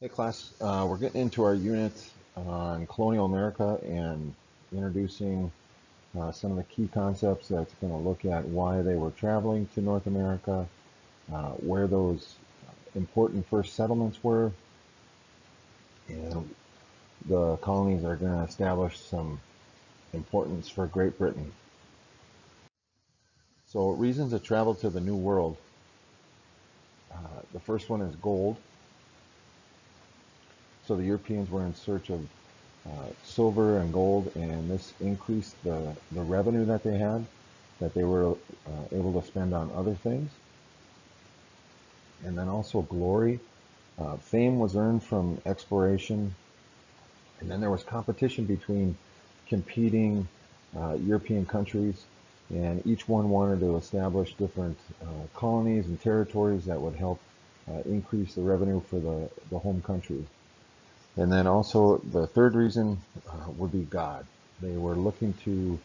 Hey class, we're getting into our unit on colonial America and introducing some of the key concepts that's going to look at why they were traveling to North America, where those important first settlements were, and the colonies are going to establish some importance for Great Britain. So reasons to travel to the New World. The first one is gold. So the Europeans were in search of silver and gold, and this increased the revenue that they had, that they were able to spend on other things. And then also glory. Fame was earned from exploration, and then there was competition between competing European countries, and each one wanted to establish different colonies and territories that would help increase the revenue for the home country. And then also the third reason would be God. They were looking to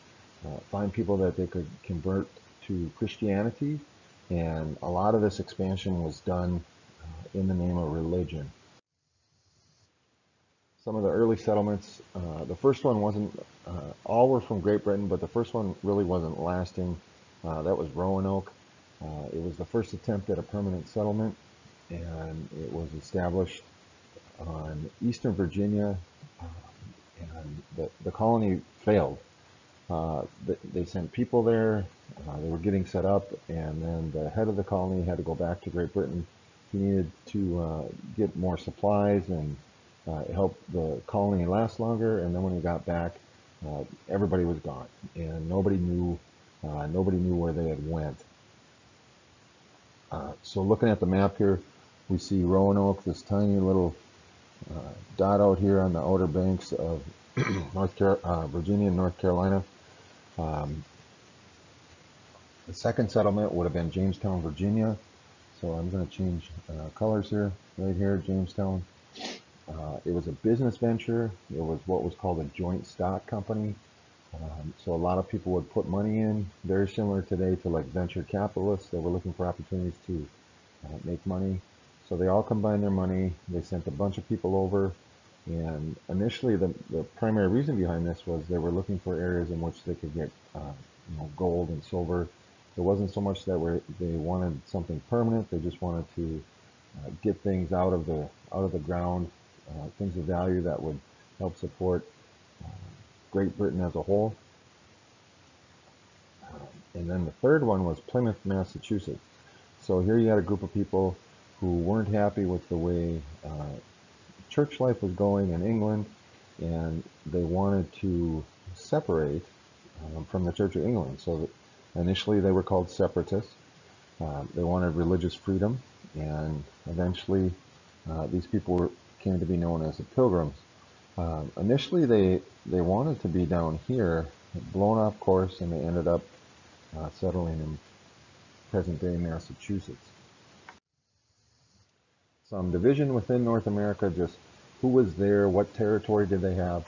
find people that they could convert to Christianity, and a lot of this expansion was done in the name of religion. Some of the early settlements, the first one wasn't, all were from Great Britain, but the first one really wasn't lasting. That was Roanoke. It was the first attempt at a permanent settlement, and it was established on eastern Virginia, and the colony failed. They sent people there, they were getting set up, and then the head of the colony had to go back to Great Britain. He needed to get more supplies and help the colony last longer, and then when he got back, everybody was gone, and nobody knew where they had went. So looking at the map here, we see Roanoke, this tiny little dot out here on the outer banks of Virginia and North Carolina. The second settlement would have been Jamestown, Virginia. So I'm going to change colors here, right here, Jamestown. It was a business venture. It was what was called a joint stock company. So a lot of people would put money in, very similar today to like venture capitalists that were looking for opportunities to make money. So they all combined their money. They sent a bunch of people over, and initially the primary reason behind this was they were looking for areas in which they could get gold and silver. It wasn't so much that they wanted something permanent. They just wanted to get things out of the ground, things of value that would help support Great Britain as a whole. And then the third one was Plymouth, Massachusetts. So here you had a group of people who weren't happy with the way church life was going in England, and they wanted to separate from the Church of England. So initially they were called separatists. They wanted religious freedom, and eventually these people came to be known as the Pilgrims. Initially they wanted to be down here, blown off course, and they ended up settling in present-day Massachusetts. Some division within North America, just who was there, what territory did they have.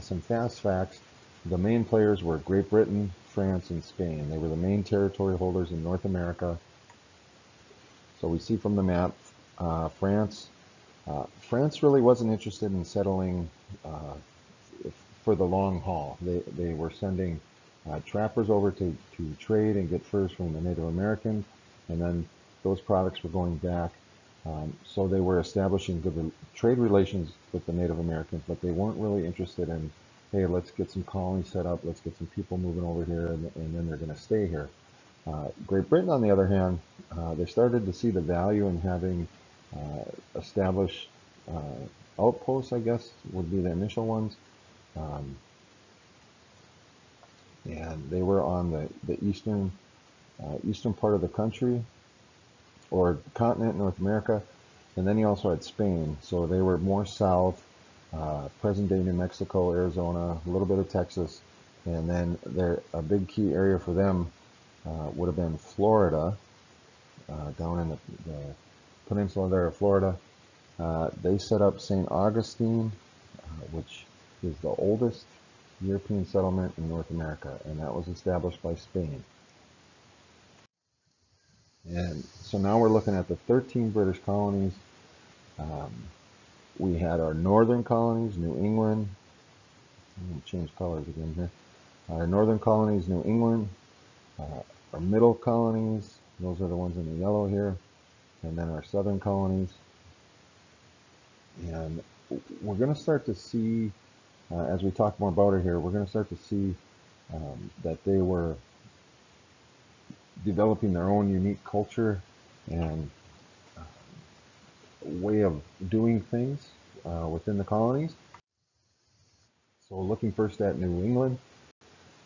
Some fast facts. The main players were Great Britain, France, and Spain. They were the main territory holders in North America. So we see from the map, France really wasn't interested in settling for the long haul. They were sending trappers over to trade and get furs from the Native Americans, and then those products were going back. So they were establishing good trade relations with the Native Americans, but they weren't really interested in, hey, let's get some colonies set up, let's get some people moving over here, and then they're going to stay here. Great Britain, on the other hand, they started to see the value in having established outposts, I guess, would be the initial ones. And they were on the eastern part of the country, or continent, North America. And then you also had Spain, so they were more south, present-day New Mexico, Arizona, a little bit of Texas, and then a big key area for them would have been Florida, down in the peninsula there of Florida. They set up St. Augustine, which is the oldest European settlement in North America, and that was established by Spain. And so now we're looking at the 13 British colonies. We had our northern colonies, New England. I'm going to change colors again here. Our northern colonies, New England. Our middle colonies, those are the ones in the yellow here. And then our southern colonies. And we're going to start to see, as we talk more about it here, we're going to start to see that they were developing their own unique culture and way of doing things within the colonies. So looking first at New England,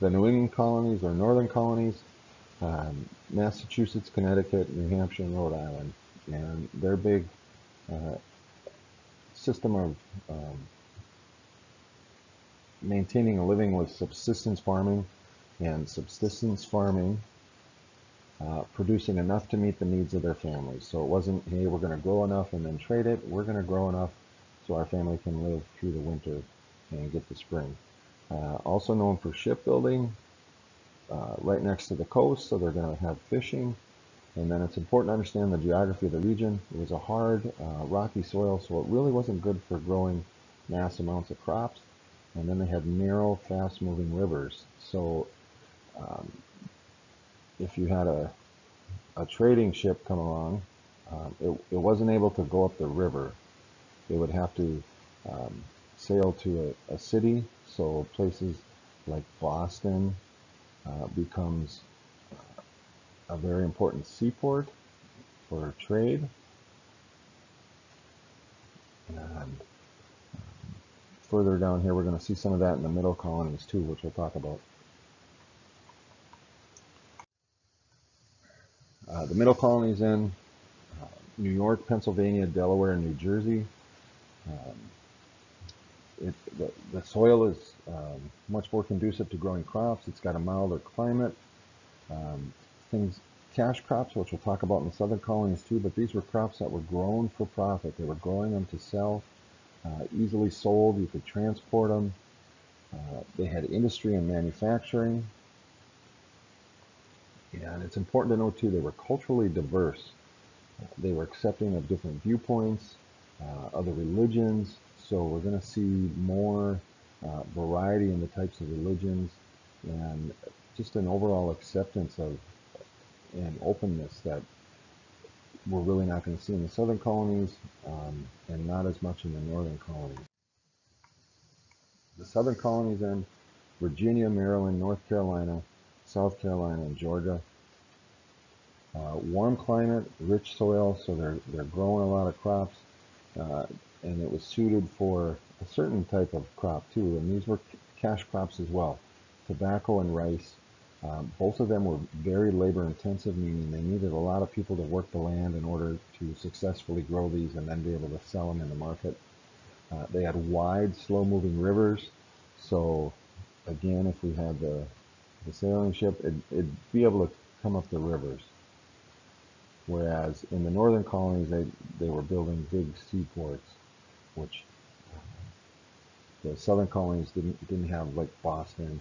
the New England colonies or northern colonies, Massachusetts, Connecticut, New Hampshire, and Rhode Island. And their big system of maintaining a living was subsistence farming, and subsistence farming producing enough to meet the needs of their families. So it wasn't, hey, we're going to grow enough and then trade it. We're going to grow enough so our family can live through the winter and get the spring. Also known for shipbuilding, right next to the coast, so they're going to have fishing. And then it's important to understand the geography of the region. It was a hard, rocky soil, so it really wasn't good for growing mass amounts of crops. And then they had narrow, fast-moving rivers. So if you had a trading ship come along, it wasn't able to go up the river. They would have to sail to a city. So places like Boston becomes a very important seaport for trade. And further down here, we're going to see some of that in the middle colonies too, which we'll talk about. The middle colonies in New York, Pennsylvania, Delaware, and New Jersey. The soil is much more conducive to growing crops. It's got a milder climate. Cash crops, which we'll talk about in the southern colonies too, but these were crops that were grown for profit. They were growing them to sell, easily sold. You could transport them. They had industry and manufacturing. And it's important to note too, they were culturally diverse. They were accepting of different viewpoints, other religions. So we're going to see more variety in the types of religions and just an overall acceptance of and openness that we're really not going to see in the southern colonies and not as much in the northern colonies. The southern colonies in Virginia, Maryland, North Carolina, South Carolina, and Georgia. Warm climate, rich soil, so they're growing a lot of crops, and it was suited for a certain type of crop too, and these were cash crops as well, tobacco and rice. Both of them were very labor intensive, meaning they needed a lot of people to work the land in order to successfully grow these and then be able to sell them in the market. They had wide, slow-moving rivers, so again, if we had the sailing ship, it'd be able to come up the rivers. Whereas in the northern colonies, they were building big seaports, which the southern colonies didn't have, like Boston.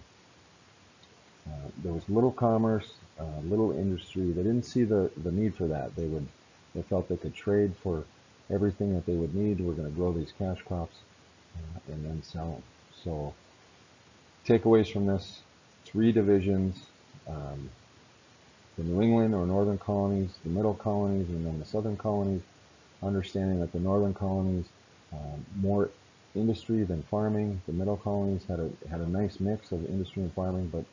There was little commerce, little industry. They didn't see the need for that. They felt they could trade for everything that they would need. We're going to grow these cash crops and then sell them. So takeaways from this: 3 divisions. The New England or northern colonies, the middle colonies, and then the southern colonies, understanding that the northern colonies, more industry than farming. The middle colonies had a nice mix of industry and farming, but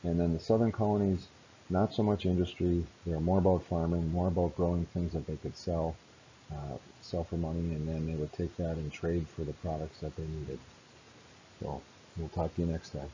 and then the southern colonies, not so much industry. They were more about farming, more about growing things that they could sell for money, and then they would take that and trade for the products that they needed. So we'll talk to you next time.